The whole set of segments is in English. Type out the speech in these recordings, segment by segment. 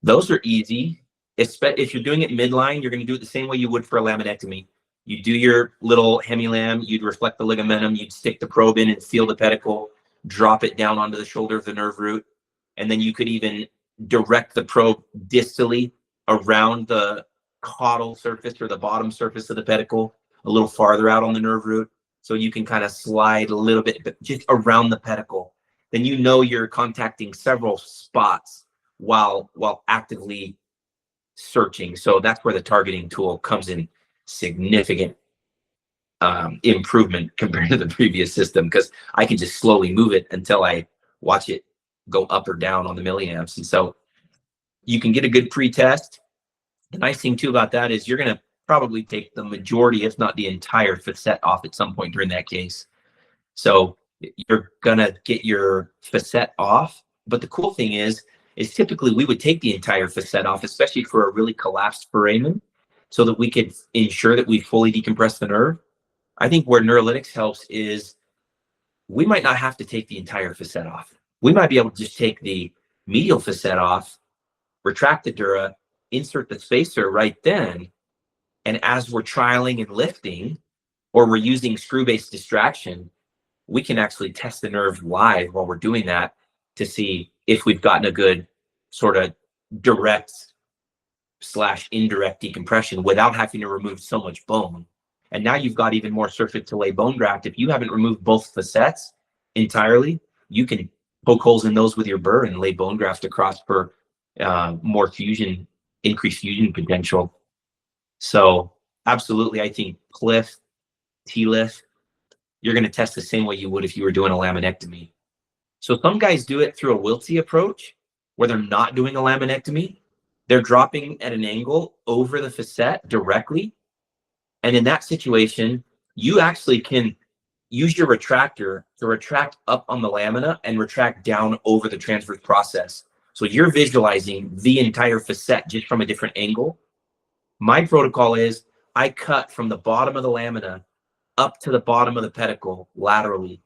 Those are easy. If you're doing it midline, you're going to do it the same way you would for a laminectomy. You do your little hemilam, you'd reflect the ligamentum, you'd stick the probe in and feel the pedicle, drop it down onto the shoulder of the nerve root, and then you could even direct the probe distally around the caudal surface or the bottom surface of the pedicle, a little farther out on the nerve root, so you can kind of slide a little bit just around the pedicle. Then you know you're contacting several spots while actively searching. So that's where the targeting tool comes in significant improvement compared to the previous system, because I can just slowly move it until I watch it go up or down on the milliamps. And so you can get a good pre-test. The nice thing too about that is you're going to probably take the majority, if not the entire facet off at some point during that case. So you're going to get your facet off. But the cool thing is typically we would take the entire facet off, especially for a really collapsed foramen, so that we could ensure that we fully decompress the nerve. I think where Neuralytix helps is we might not have to take the entire facet off. We might be able to just take the medial facet off, retract the dura, insert the spacer right then, and as we're trialing and lifting, or we're using screw-based distraction, we can actually test the nerve live while we're doing that to see if we've gotten a good sort of direct/indirect decompression without having to remove so much bone. And now you've got even more surface to lay bone graft. If you haven't removed both facets entirely, you can poke holes in those with your burr and lay bone graft across for more fusion, increased fusion potential. So absolutely, I think PLIF, TLIF, you're going to test the same way you would if you were doing a laminectomy. So some guys do it through a Wiltsy approach, where they're not doing a laminectomy. They're dropping at an angle over the facet directly. And in that situation, you actually can use your retractor to retract up on the lamina and retract down over the transverse process. So you're visualizing the entire facet just from a different angle. My protocol is I cut from the bottom of the lamina up to the bottom of the pedicle laterally,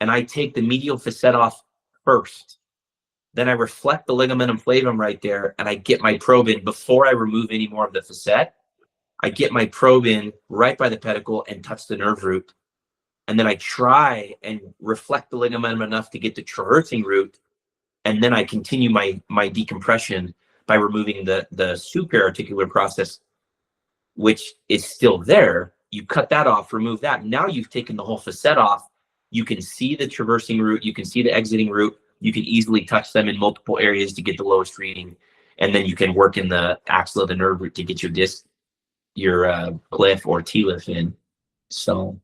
and I take the medial facet off first. Then I reflect the ligamentum flavum right there, and I get my probe in before I remove any more of the facet. I get my probe in right by the pedicle and touch the nerve root. And then I try and reflect the ligamentum enough to get the traversing root. And then I continue my decompression by removing the supraarticular process, which is still there. You cut that off, remove that. Now you've taken the whole facet off. You can see the traversing root. You can see the exiting root. You can easily touch them in multiple areas to get the lowest reading. And then you can work in the axilla of the nerve root to get your PLIF or TLIF in. So